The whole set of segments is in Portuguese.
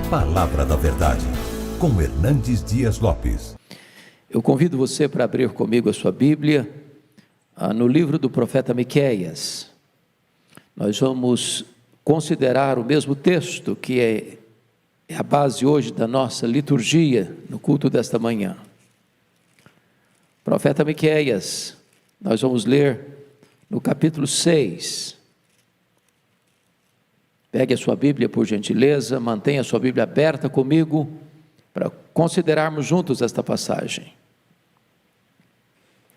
Palavra da Verdade, com Hernandes Dias Lopes. Eu convido você para abrir comigo a sua Bíblia, no livro do profeta Miqueias. Nós vamos considerar o mesmo texto que é a base hoje da nossa liturgia, no culto desta manhã. Profeta Miqueias, nós vamos ler no capítulo 6. Pegue a sua Bíblia, por gentileza, mantenha a sua Bíblia aberta comigo, para considerarmos juntos esta passagem.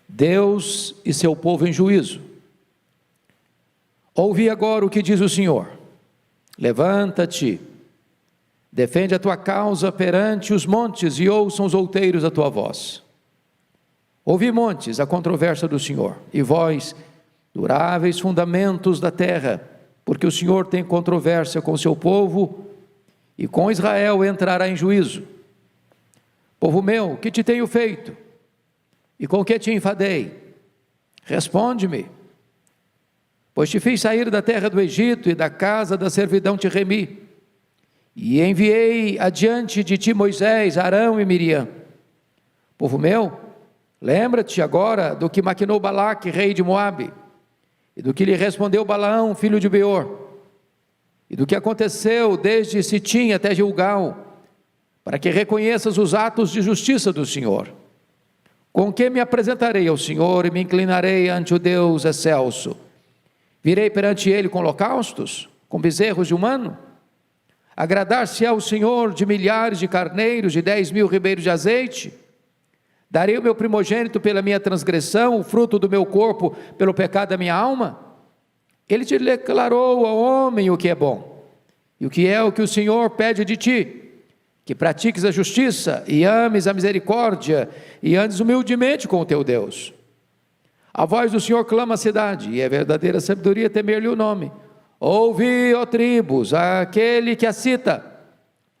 Deus e seu povo em juízo. Ouvi agora o que diz o Senhor. Levanta-te, defende a tua causa perante os montes e ouçam os outeiros a tua voz. Ouvi, montes, a controvérsia do Senhor, e vós, duráveis fundamentos da terra, porque o Senhor tem controvérsia com o seu povo, e com Israel entrará em juízo. Povo meu, que te tenho feito? E com que te enfadei? Responde-me. Pois te fiz sair da terra do Egito, e da casa da servidão te remi, e enviei adiante de ti Moisés, Arão e Miriam. Povo meu, lembra-te agora do que maquinou Balaque, rei de Moabe, e do que lhe respondeu Balaão, filho de Beor, e do que aconteceu desde Sitim até Gilgal, para que reconheças os atos de justiça do Senhor. Com que me apresentarei ao Senhor e me inclinarei ante o Deus excelso? Virei perante ele com holocaustos, com bezerros de um ano? Agradar-se ao Senhor de milhares de carneiros, de 10.000 ribeiros de azeite? Darei o meu primogênito pela minha transgressão, o fruto do meu corpo pelo pecado da minha alma? Ele te declarou ao homem o que é bom, e o que o Senhor pede de ti, que pratiques a justiça, e ames a misericórdia, e andes humildemente com o teu Deus. A voz do Senhor clama a cidade, e é verdadeira sabedoria temer-lhe o nome. Ouvi, ó tribos, aquele que a cita.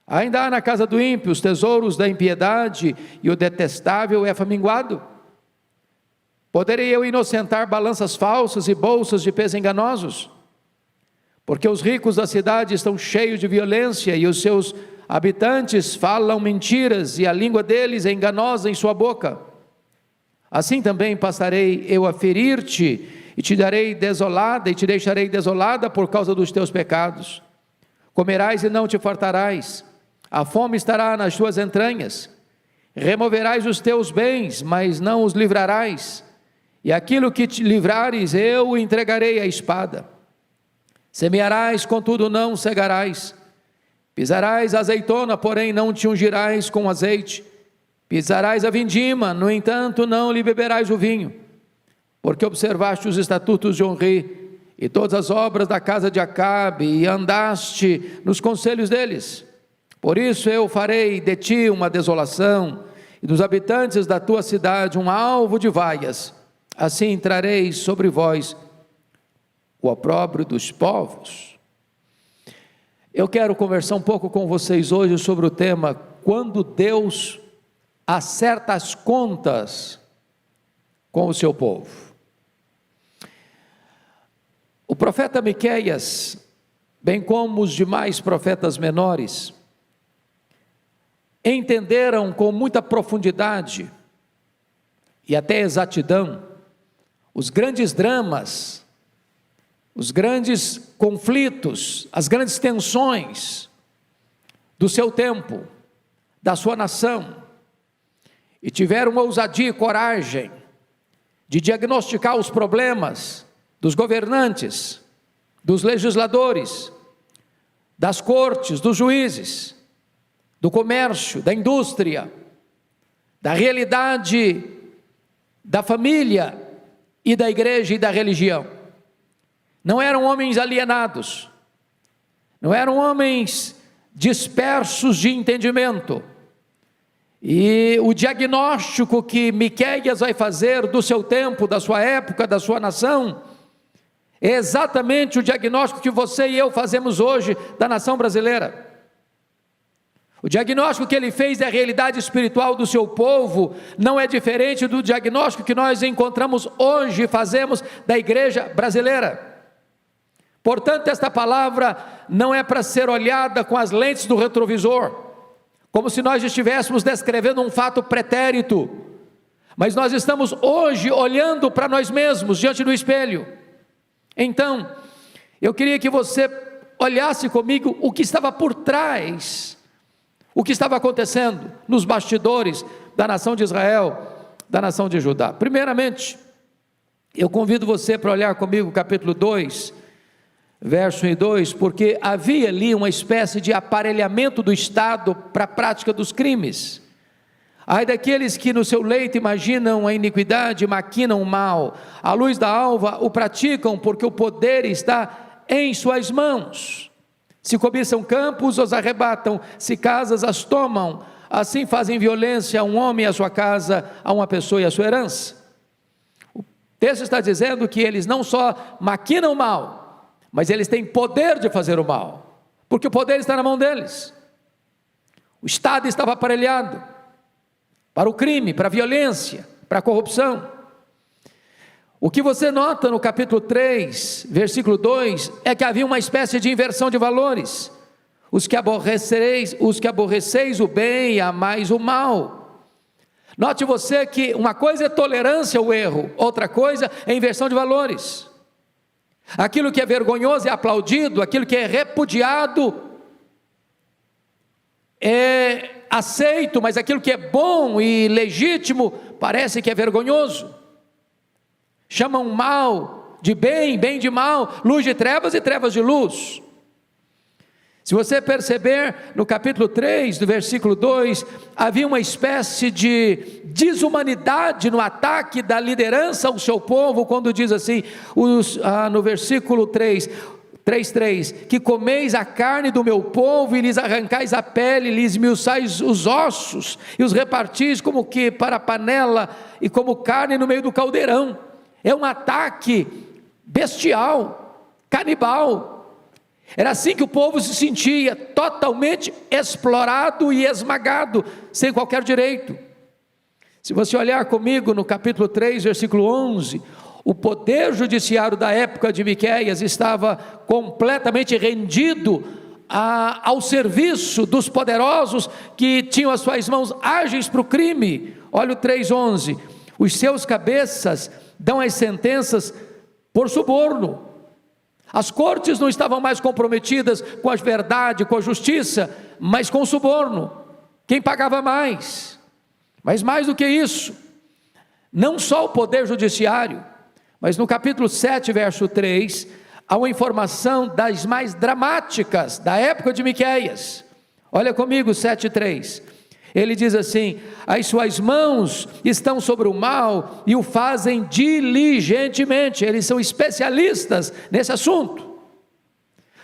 Ainda há na casa do ímpio os tesouros da impiedade, e o detestável é faminguado? Poderei eu inocentar balanças falsas e bolsas de peso enganosos? Porque os ricos da cidade estão cheios de violência, e os seus habitantes falam mentiras, e a língua deles é enganosa em sua boca. Assim também passarei eu a ferir-te, e te darei desolada, e te deixarei desolada por causa dos teus pecados. Comerás e não te fartarás, a fome estará nas tuas entranhas. Removerás os teus bens, mas não os livrarás, e aquilo que te livrares eu o entregarei à espada. Semearás, contudo não cegarás. Pisarás a azeitona, porém não te ungirás com azeite. Pisarás a vindima, no entanto não lhe beberás o vinho. Porque observaste os estatutos de Onri, e todas as obras da casa de Acabe, e andaste nos conselhos deles. Por isso eu farei de ti uma desolação, e dos habitantes da tua cidade um alvo de vaias. Assim trareis sobre vós o opróbrio dos povos. Eu quero conversar um pouco com vocês hoje sobre o tema: quando Deus acerta as contas com o seu povo. O profeta Miqueias, bem como os demais profetas menores, entenderam com muita profundidade e até exatidão os grandes dramas, os grandes conflitos, as grandes tensões do seu tempo, da sua nação, e tiveram ousadia e coragem de diagnosticar os problemas dos governantes, dos legisladores, das cortes, dos juízes, do comércio, da indústria, da realidade da família e da igreja e da religião. Não eram homens alienados, não eram homens dispersos de entendimento. E o diagnóstico que Miqueias vai fazer do seu tempo, da sua época, da sua nação, é exatamente o diagnóstico que você e eu fazemos hoje da nação brasileira. O diagnóstico que ele fez da realidade espiritual do seu povo não é diferente do diagnóstico que nós encontramos hoje e fazemos da igreja brasileira. Portanto, esta palavra não é para ser olhada com as lentes do retrovisor, como se nós estivéssemos descrevendo um fato pretérito, mas nós estamos hoje olhando para nós mesmos diante do espelho. Então, eu queria que você olhasse comigo o que estava por trás, o que estava acontecendo nos bastidores da nação de Israel, da nação de Judá. Primeiramente, eu convido você para olhar comigo capítulo 2, verso 1 e 2, porque havia ali uma espécie de aparelhamento do Estado para a prática dos crimes. Ai daqueles que no seu leito imaginam a iniquidade, maquinam o mal, à luz da alva o praticam, porque o poder está em suas mãos. Se cobiçam campos, os arrebatam, se casas as tomam, assim fazem violência a um homem e a sua casa, a uma pessoa e a sua herança. O texto está dizendo que eles não só maquinam o mal, mas eles têm poder de fazer o mal, porque o poder está na mão deles. O Estado estava aparelhado para o crime, para a violência, para a corrupção. O que você nota no capítulo 3, versículo 2, é que havia uma espécie de inversão de valores. Os que aborreceis o bem e amais o mal. Note você que uma coisa é tolerância ao erro, outra coisa é inversão de valores. Aquilo que é vergonhoso é aplaudido, aquilo que é repudiado é aceito, mas aquilo que é bom e legítimo parece que é vergonhoso. Chamam mal de bem, bem de mal, luz de trevas e trevas de luz. Se você perceber no capítulo 3, do versículo 2, havia uma espécie de desumanidade no ataque da liderança ao seu povo, quando diz assim, no versículo 3:3, que comeis a carne do meu povo e lhes arrancais a pele, lhes esmiuçais os ossos e os repartis como que para a panela e como carne no meio do caldeirão. É um ataque bestial, canibal. Era assim que o povo se sentia, totalmente explorado e esmagado, sem qualquer direito. Se você olhar comigo no capítulo 3, versículo 11, o poder judiciário da época de Miqueias estava completamente rendido ao serviço dos poderosos que tinham as suas mãos ágeis para o crime. Olha o 3:11, os seus cabeças dão as sentenças por suborno. As cortes não estavam mais comprometidas com a verdade, com a justiça, mas com o suborno. Quem pagava mais? Mas mais do que isso, não só o poder judiciário, mas no capítulo 7, verso 3, há uma informação das mais dramáticas da época de Miqueias. Olha comigo, 7:3. Ele diz assim: as suas mãos estão sobre o mal e o fazem diligentemente. Eles são especialistas nesse assunto.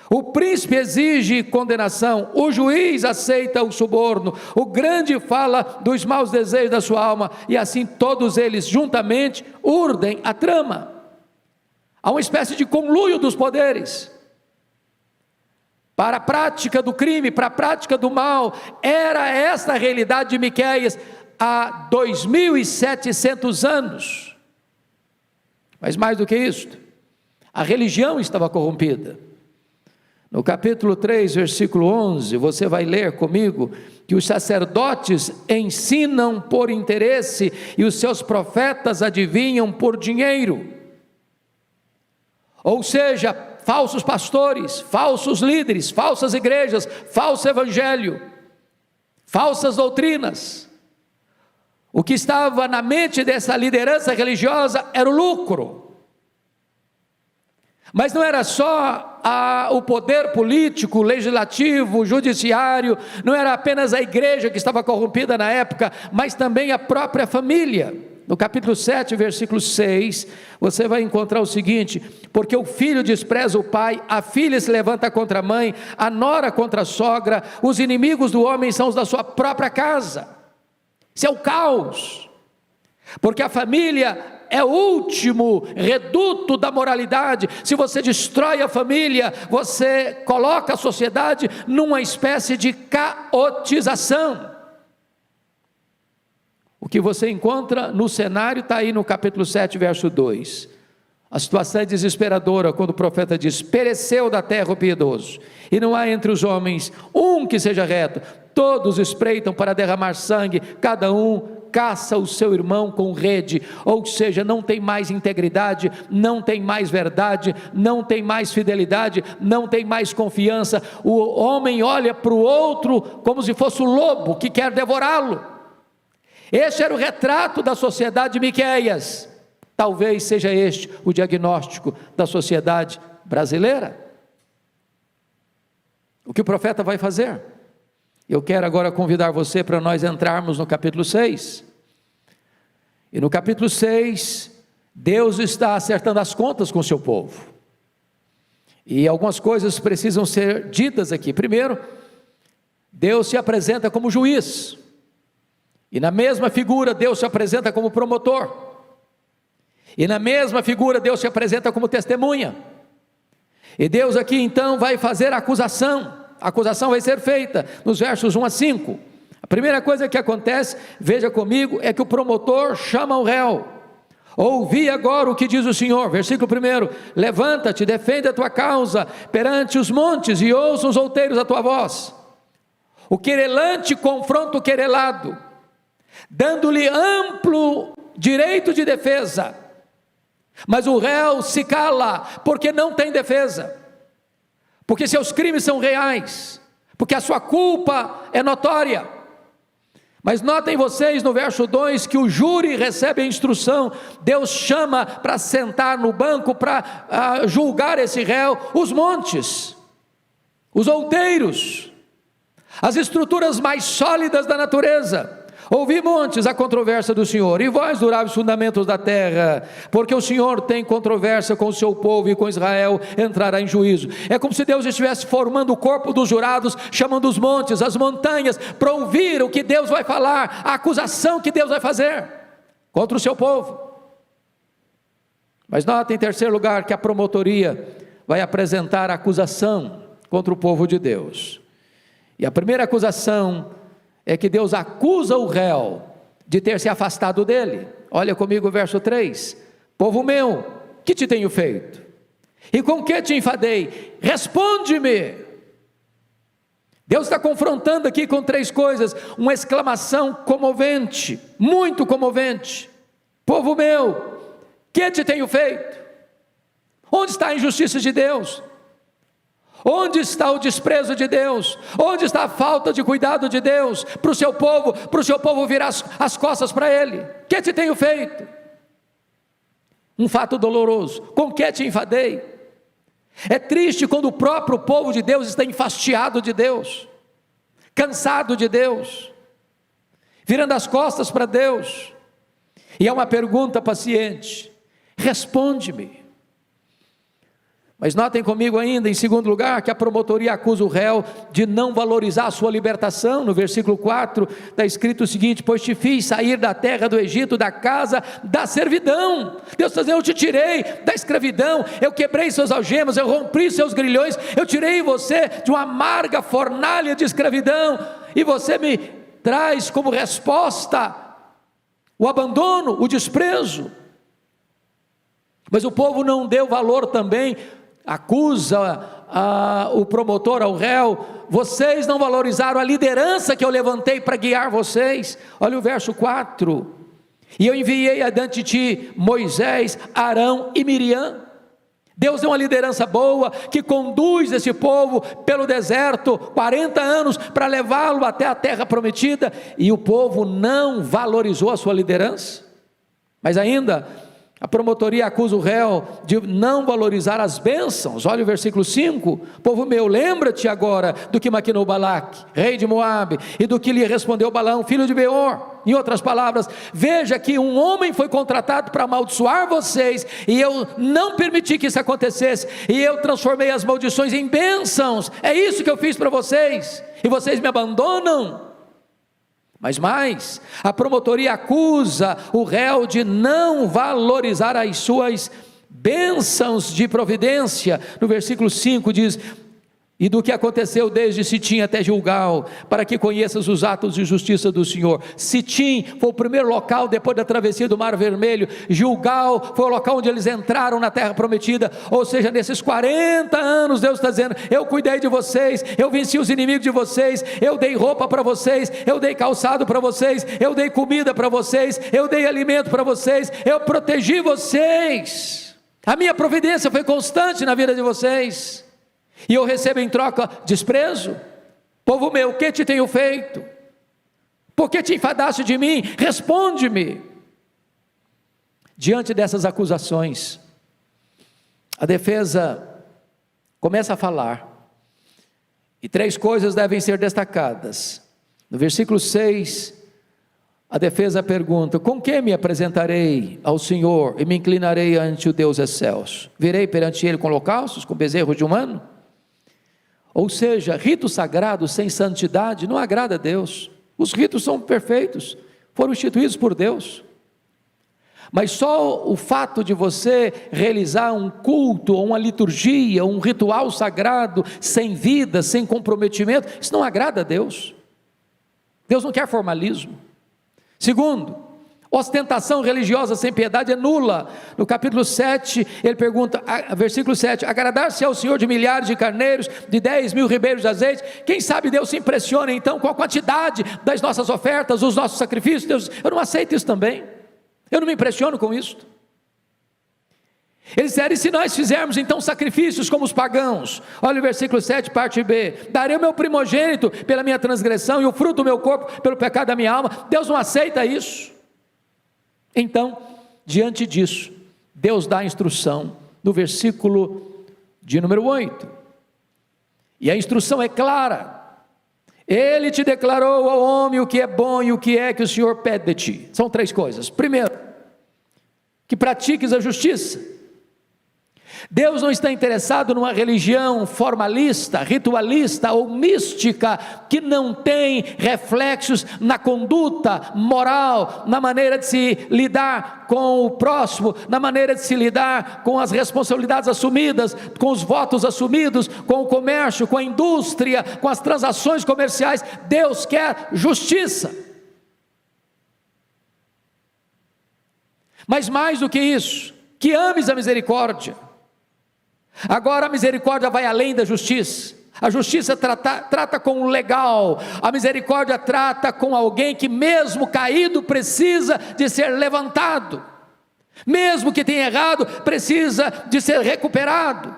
O príncipe exige condenação, o juiz aceita o suborno, o grande fala dos maus desejos da sua alma, e assim todos eles juntamente urdem a trama. Há uma espécie de conluio dos poderes para a prática do crime, para a prática do mal. Era esta a realidade de Miqueias há 2.700 anos. Mas mais do que isso, a religião estava corrompida. No capítulo 3, versículo 11, você vai ler comigo que os sacerdotes ensinam por interesse e os seus profetas adivinham por dinheiro. Ou seja, falsos pastores, falsos líderes, falsas igrejas, falso evangelho, falsas doutrinas. O que estava na mente dessa liderança religiosa era o lucro. Mas não era só o poder político, legislativo, judiciário, não era apenas a igreja que estava corrompida na época, mas também a própria família. No capítulo 7, versículo 6, você vai encontrar o seguinte: porque o filho despreza o pai, a filha se levanta contra a mãe, a nora contra a sogra, os inimigos do homem são os da sua própria casa. Isso é o caos, porque a família é o último reduto da moralidade. Se você destrói a família, você coloca a sociedade numa espécie de caotização. O que você encontra no cenário está aí no capítulo 7, verso 2. A situação é desesperadora quando o profeta diz: pereceu da terra o piedoso, e não há entre os homens um que seja reto, todos espreitam para derramar sangue, cada um caça o seu irmão com rede. Ou seja, não tem mais integridade, não tem mais verdade, não tem mais fidelidade, não tem mais confiança. O homem olha para o outro como se fosse o lobo que quer devorá-lo. Este era o retrato da sociedade de Miqueias. Talvez seja este o diagnóstico da sociedade brasileira. O que o profeta vai fazer? Eu quero agora convidar você para nós entrarmos no capítulo 6. E no capítulo 6, Deus está acertando as contas com o seu povo. E algumas coisas precisam ser ditas aqui. Primeiro, Deus se apresenta como juiz. E na mesma figura, Deus se apresenta como promotor. E na mesma figura, Deus se apresenta como testemunha. E Deus aqui então vai fazer a acusação. A acusação vai ser feita nos versos 1 a 5. A primeira coisa que acontece, veja comigo, é que o promotor chama o réu. Ouvi agora o que diz o Senhor, versículo 1: levanta-te, defende a tua causa perante os montes, e ouçam os outeiros a tua voz. O querelante confronta o querelado, dando-lhe amplo direito de defesa, mas o réu se cala, porque não tem defesa, porque seus crimes são reais, porque a sua culpa é notória. Mas notem vocês no verso 2 que o júri recebe a instrução. Deus chama para sentar no banco para julgar esse réu os montes, os outeiros, as estruturas mais sólidas da natureza. Ouvi, montes, a controvérsia do Senhor, e vós, duráveis fundamentos da terra, porque o Senhor tem controvérsia com o seu povo, e com Israel entrará em juízo. É como se Deus estivesse formando o corpo dos jurados, chamando os montes, as montanhas, para ouvir o que Deus vai falar, a acusação que Deus vai fazer contra o seu povo. Mas nota, em terceiro lugar, que a promotoria vai apresentar a acusação contra o povo de Deus. E a primeira acusação é que Deus acusa o réu de ter se afastado dele. Olha comigo o verso 3: povo meu, que te tenho feito? E com que te enfadei? Responde-me. Deus está confrontando aqui com três coisas, uma exclamação comovente, muito comovente: povo meu, que te tenho feito? Onde está a injustiça de Deus? Onde está o desprezo de Deus? Onde está a falta de cuidado de Deus para o seu povo virar as costas para Ele? Que te tenho feito? Um fato doloroso: com que te enfadei? É triste quando o próprio povo de Deus está enfastiado de Deus, cansado de Deus, virando as costas para Deus. E é uma pergunta paciente: responde-me. Mas notem comigo ainda, em segundo lugar, que a promotoria acusa o réu de não valorizar a sua libertação. No versículo 4 está escrito o seguinte: pois te fiz sair da terra do Egito, da casa da servidão. Deus está dizendo: eu te tirei da escravidão, eu quebrei seus algemas, eu rompi seus grilhões, eu tirei você de uma amarga fornalha de escravidão, e você me traz como resposta o abandono, o desprezo. Mas o povo não deu valor também. Acusa o promotor ao réu: vocês não valorizaram a liderança que eu levantei para guiar vocês. Olha o verso 4: e eu enviei adiante de ti Moisés, Arão e Miriam. Deus deu uma liderança boa, que conduz esse povo pelo deserto, 40 anos, para levá-lo até a terra prometida, e o povo não valorizou a sua liderança. Mas ainda, a promotoria acusa o réu de não valorizar as bênçãos. Olha o versículo 5: povo meu, lembra-te agora do que maquinou Balaque, rei de Moabe, e do que lhe respondeu Balaão, filho de Beor. Em outras palavras, veja que um homem foi contratado para amaldiçoar vocês, e eu não permiti que isso acontecesse, e eu transformei as maldições em bênçãos. É isso que eu fiz para vocês, e vocês me abandonam. Mas mais, a promotoria acusa o réu de não valorizar as suas bênçãos de providência. No versículo 5 diz: e do que aconteceu desde Sitim até Gilgal, para que conheças os atos de justiça do Senhor. Sitim foi o primeiro local depois da travessia do Mar Vermelho. Gilgal foi o local onde eles entraram na terra prometida. Ou seja, nesses 40 anos Deus está dizendo: eu cuidei de vocês, eu venci os inimigos de vocês, eu dei roupa para vocês, eu dei calçado para vocês, eu dei comida para vocês, eu dei alimento para vocês, eu protegi vocês. A minha providência foi constante na vida de vocês. E eu recebo em troca desprezo? Povo meu, o que te tenho feito? Por que te enfadaste de mim? Responde-me. Diante dessas acusações, a defesa começa a falar, e 3 coisas devem ser destacadas. No versículo 6, a defesa pergunta: com que me apresentarei ao Senhor e me inclinarei ante o Deus excelso? Virei perante Ele com holocaustos, com bezerros de um ano? Ou seja, rito sagrado sem santidade não agrada a Deus. Os ritos são perfeitos, foram instituídos por Deus. Mas só o fato de você realizar um culto, ou uma liturgia, um ritual sagrado, sem vida, sem comprometimento, isso não agrada a Deus. Deus não quer formalismo. Segundo, ostentação religiosa sem piedade é nula. No capítulo 7, ele pergunta, versículo 7, agradar-se ao Senhor de milhares de carneiros, de 10.000 ribeiros de azeite? Quem sabe Deus se impressiona então com a quantidade das nossas ofertas, os nossos sacrifícios? Deus, eu não aceito isso também, eu não me impressiono com isso. Eles disseram: e se nós fizermos então sacrifícios como os pagãos? Olha o versículo 7, parte B: darei o meu primogênito pela minha transgressão, e o fruto do meu corpo pelo pecado da minha alma. Deus não aceita isso. Então, diante disso, Deus dá a instrução no versículo de número 8, e a instrução é clara: Ele te declarou ao homem o que é bom e o que é que o Senhor pede de ti. São 3 coisas. Primeiro, que pratiques a justiça. Deus não está interessado numa religião formalista, ritualista ou mística, que não tem reflexos na conduta moral, na maneira de se lidar com o próximo, na maneira de se lidar com as responsabilidades assumidas, com os votos assumidos, com o comércio, com a indústria, com as transações comerciais. Deus quer justiça. Mas mais do que isso, que ames a misericórdia. Agora a misericórdia vai além da justiça. A justiça trata com o legal, a misericórdia trata com alguém que mesmo caído precisa de ser levantado, mesmo que tenha errado precisa de ser recuperado.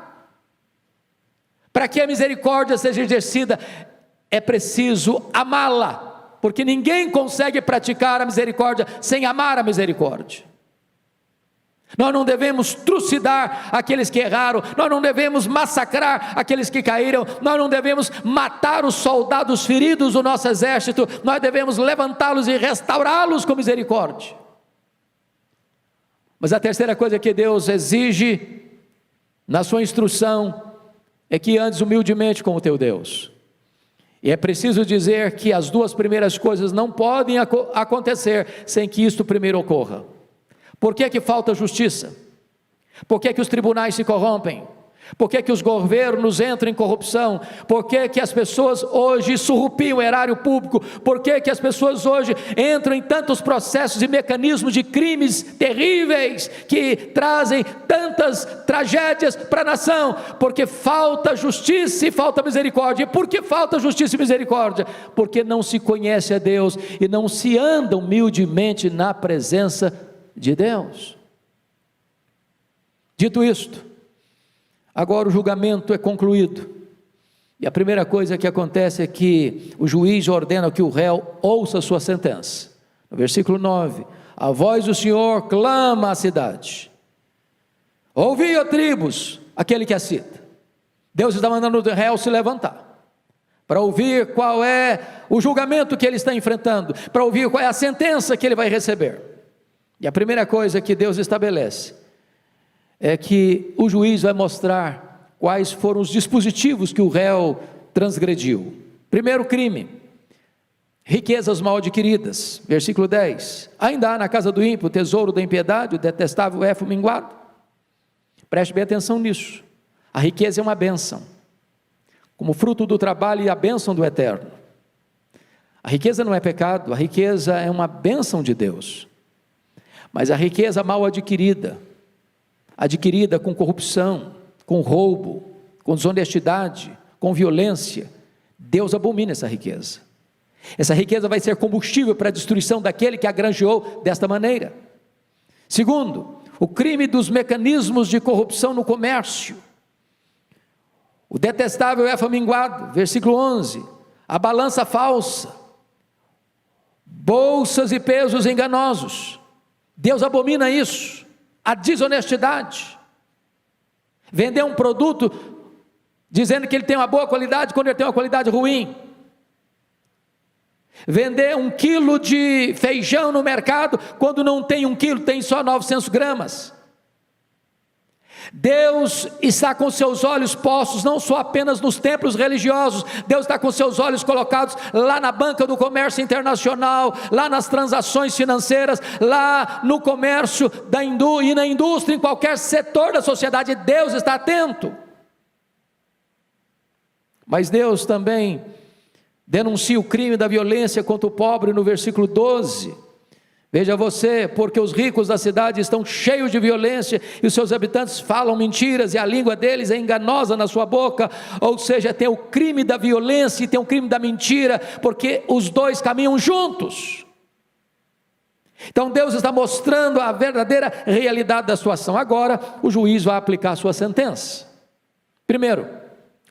Para que a misericórdia seja exercida é preciso amá-la, porque ninguém consegue praticar a misericórdia sem amar a misericórdia. Nós não devemos trucidar aqueles que erraram, nós não devemos massacrar aqueles que caíram, nós não devemos matar os soldados feridos do nosso exército, nós devemos levantá-los e restaurá-los com misericórdia. Mas a terceira coisa que Deus exige na sua instrução é que andes humildemente com o teu Deus. E é preciso dizer que as 2 primeiras coisas não podem acontecer sem que isto primeiro ocorra. Por que que falta justiça? Por que que os tribunais se corrompem? Por que que os governos entram em corrupção? Por que que as pessoas hoje surrupiam o erário público? Por que que as pessoas hoje entram em tantos processos e mecanismos de crimes terríveis que trazem tantas tragédias para a nação? Porque falta justiça e falta misericórdia. E por que falta justiça e misericórdia? Porque não se conhece a Deus e não se anda humildemente na presença de Deus. Dito isto, agora o julgamento é concluído, e a primeira coisa que acontece é que o juiz ordena que o réu ouça a sua sentença. No versículo 9, a voz do Senhor clama à cidade: ouvi, ó tribos, aquele que a cita. Deus está mandando o réu se levantar, para ouvir qual é o julgamento que ele está enfrentando, para ouvir qual é a sentença que ele vai receber. E a primeira coisa que Deus estabelece é que o juiz vai mostrar quais foram os dispositivos que o réu transgrediu. Primeiro crime: riquezas mal adquiridas. Versículo 10: ainda há na casa do ímpio o tesouro da impiedade, o detestável éfo minguado. Preste bem atenção nisso. A riqueza é uma bênção. como fruto do trabalho e a bênção do Eterno. A riqueza não é pecado, a riqueza é uma bênção de Deus. Mas a riqueza mal adquirida com corrupção, com roubo, com desonestidade, com violência, Deus abomina essa riqueza. Essa riqueza vai ser combustível para a destruição daquele que a granjeou desta maneira. Segundo, o crime dos mecanismos de corrupção no comércio. O detestável éfa minguado, versículo 11, a balança falsa, bolsas e pesos enganosos. Deus abomina isso, a desonestidade. Vender um produto dizendo que ele tem uma boa qualidade quando ele tem uma qualidade ruim. Vender 1 quilo de feijão no mercado quando não tem 1 quilo, tem só 900 gramas. Deus está com seus olhos postos não só apenas nos templos religiosos, Deus está com seus olhos colocados lá na banca do comércio internacional, lá nas transações financeiras, lá no comércio e na indústria, em qualquer setor da sociedade. Deus está atento. Mas Deus também denuncia o crime da violência contra o pobre no versículo 12. Veja você, porque os ricos da cidade estão cheios de violência, e os seus habitantes falam mentiras, e a língua deles é enganosa na sua boca. Ou seja, tem o crime da violência e tem o crime da mentira, porque os dois caminham juntos. Então Deus está mostrando a verdadeira realidade da situação. Agora o juiz vai aplicar a sua sentença. Primeiro,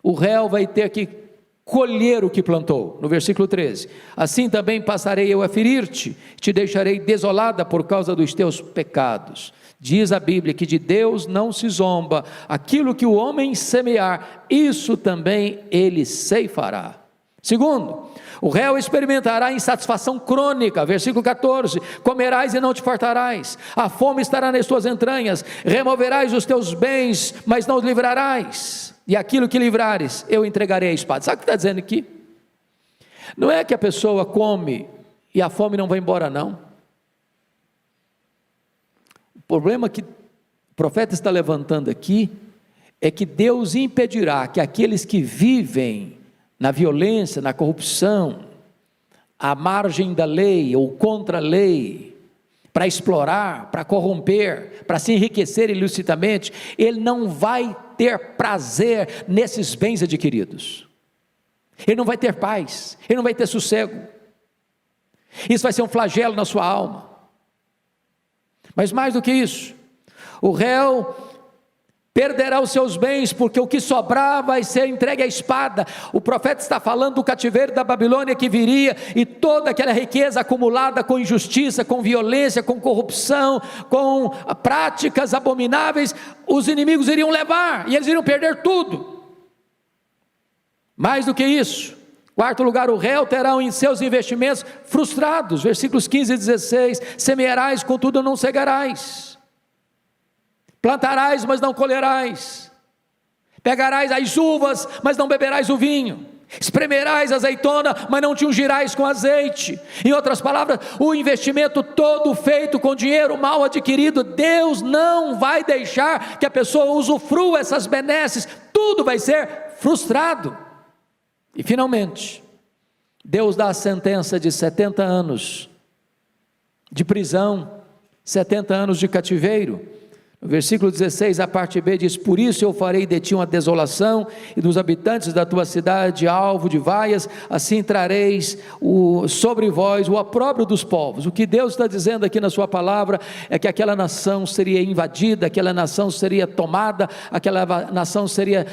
o réu vai ter que colher o que plantou, no versículo 13, assim também passarei eu a ferir-te, te deixarei desolada por causa dos teus pecados. Diz a Bíblia que de Deus não se zomba, aquilo que o homem semear, isso também ele ceifará. Segundo, o réu experimentará insatisfação crônica, versículo 14, comerás e não te fartarás, a fome estará nas tuas entranhas, removerás os teus bens, mas não os livrarás, e aquilo que livrares, eu entregarei à espada. Sabe o que está dizendo aqui? Não é que a pessoa come e a fome não vai embora, não. O problema que o profeta está levantando aqui é que Deus impedirá que aqueles que vivem na violência, na corrupção, à margem da lei ou contra a lei, para explorar, para corromper, para se enriquecer ilicitamente, ele não vai ter prazer nesses bens adquiridos, ele não vai ter paz, ele não vai ter sossego, isso vai ser um flagelo na sua alma. Mas mais do que isso, o réu perderá os seus bens, porque o que sobrar vai ser entregue à espada. O profeta está falando do cativeiro da Babilônia que viria, e toda aquela riqueza acumulada com injustiça, com violência, com corrupção, com práticas abomináveis, os inimigos iriam levar, e eles iriam perder tudo. Mais do que isso, quarto lugar, o réu terá em seus investimentos frustrados, versículos 15 e 16, semearás, contudo não cegarás, plantarás, mas não colherás, pegarás as uvas, mas não beberás o vinho, espremerás a azeitona, mas não te ungirás com azeite. Em outras palavras, o investimento todo feito com dinheiro mal adquirido, Deus não vai deixar que a pessoa usufrua essas benesses, tudo vai ser frustrado. E finalmente, Deus dá a sentença de 70 anos de prisão, 70 anos de cativeiro. No versículo 16, a parte B diz: por isso eu farei de ti uma desolação, e dos habitantes da tua cidade alvo de vaias, assim trareis sobre vós o opróbrio dos povos. O que Deus está dizendo aqui na sua palavra é que aquela nação seria invadida, aquela nação seria tomada, aquela nação seria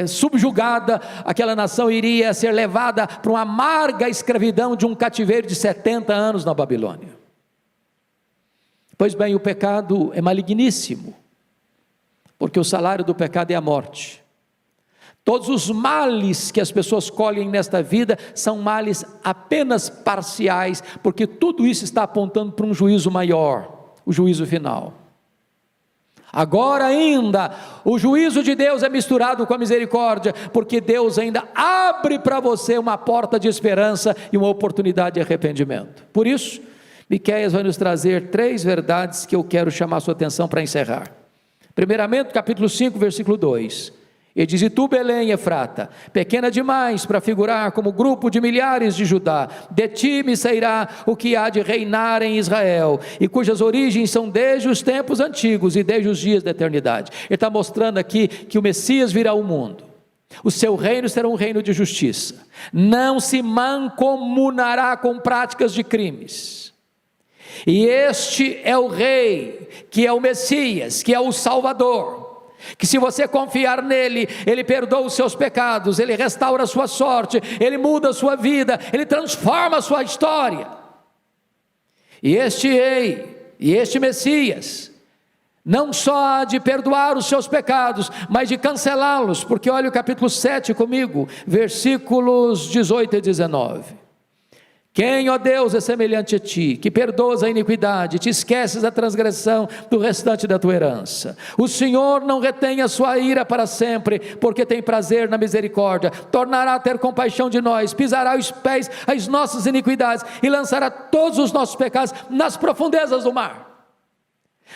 subjugada, aquela nação iria ser levada para uma amarga escravidão de um cativeiro de 70 anos na Babilônia. Pois bem, o pecado é maligníssimo, porque o salário do pecado é a morte. Todos os males que as pessoas colhem nesta vida são males apenas parciais, porque tudo isso está apontando para um juízo maior, o juízo final. Agora ainda, o juízo de Deus é misturado com a misericórdia, porque Deus ainda abre para você uma porta de esperança e uma oportunidade de arrependimento. Por isso, Miqueias vai nos trazer 3 verdades que eu quero chamar a sua atenção para encerrar. Primeiramente, capítulo 5, versículo 2, E diz: e tu, Belém, Efrata, pequena demais para figurar como grupo de milhares de Judá, de ti me sairá o que há de reinar em Israel, e cujas origens são desde os tempos antigos e desde os dias da eternidade. Ele está mostrando aqui que o Messias virá ao mundo. O seu reino será um reino de justiça, não se mancomunará com práticas de crimes. E este é o rei, que é o Messias, que é o Salvador, que se você confiar nele, ele perdoa os seus pecados, ele restaura a sua sorte, ele muda a sua vida, ele transforma a sua história. E este rei, e este Messias, não só de perdoar os seus pecados, mas de cancelá-los, porque olha o capítulo 7 comigo, versículos 18 e 19. Quem, ó Deus, é semelhante a ti, que perdoas a iniquidade, te esqueces da transgressão do restante da tua herança. O Senhor não retém a sua ira para sempre, porque tem prazer na misericórdia, tornará a ter compaixão de nós, pisará os pés as nossas iniquidades, e lançará todos os nossos pecados nas profundezas do mar.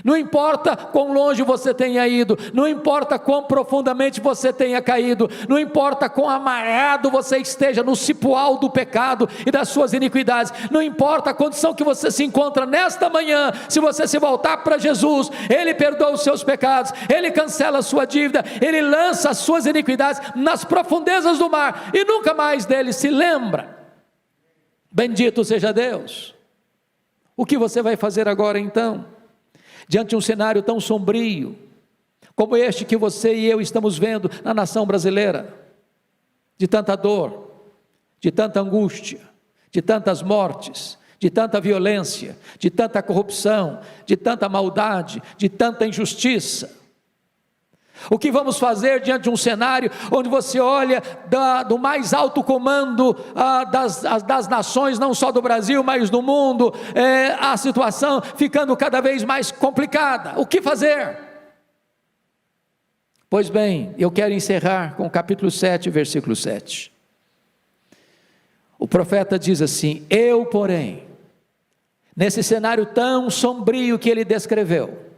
Não importa quão longe você tenha ido, não importa quão profundamente você tenha caído, não importa quão amarrado você esteja no cipoal do pecado e das suas iniquidades, não importa a condição que você se encontra nesta manhã, se você se voltar para Jesus, Ele perdoa os seus pecados, Ele cancela a sua dívida, Ele lança as suas iniquidades nas profundezas do mar, e nunca mais dele se lembra. Bendito seja Deus. O que você vai fazer agora então? Diante de um cenário tão sombrio, como este que você e eu estamos vendo na nação brasileira, de tanta dor, de tanta angústia, de tantas mortes, de tanta violência, de tanta corrupção, de tanta maldade, de tanta injustiça. O que vamos fazer diante de um cenário onde você olha do mais alto comando das nações, não só do Brasil, mas do mundo, a situação ficando cada vez mais complicada? O que fazer? Pois bem, eu quero encerrar com o capítulo 7, versículo 7. O profeta diz assim: eu, porém, nesse cenário tão sombrio que ele descreveu,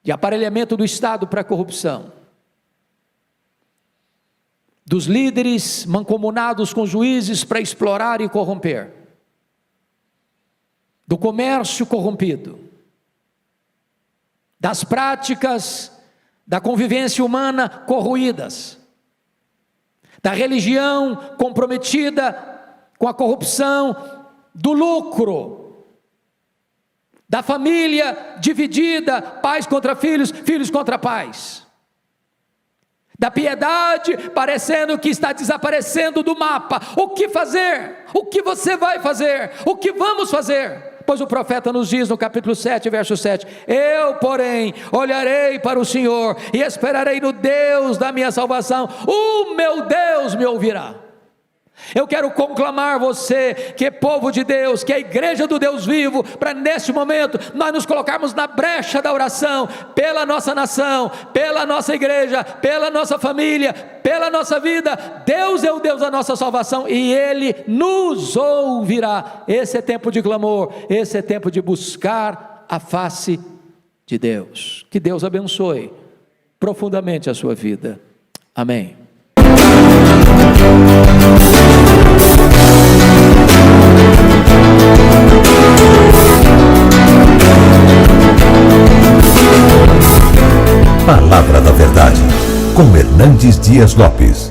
de aparelhamento do Estado para a corrupção, dos líderes mancomunados com juízes para explorar e corromper, do comércio corrompido, das práticas da convivência humana corroídas, da religião comprometida com a corrupção, do lucro, da família dividida, pais contra filhos, filhos contra pais, da piedade parecendo que está desaparecendo do mapa. O que fazer? O que você vai fazer? O que vamos fazer? Pois o profeta nos diz no capítulo 7, verso 7, eu, porém, olharei para o Senhor e esperarei no Deus da minha salvação, o meu Deus me ouvirá. Eu quero conclamar você, que é povo de Deus, que é a igreja do Deus vivo, para neste momento nós nos colocarmos na brecha da oração, pela nossa nação, pela nossa igreja, pela nossa família, pela nossa vida. Deus é o Deus da nossa salvação e Ele nos ouvirá. Esse é tempo de clamor, esse é tempo de buscar a face de Deus. Que Deus abençoe profundamente a sua vida. Amém. Palavra da Verdade, com Hernandes Dias Lopes.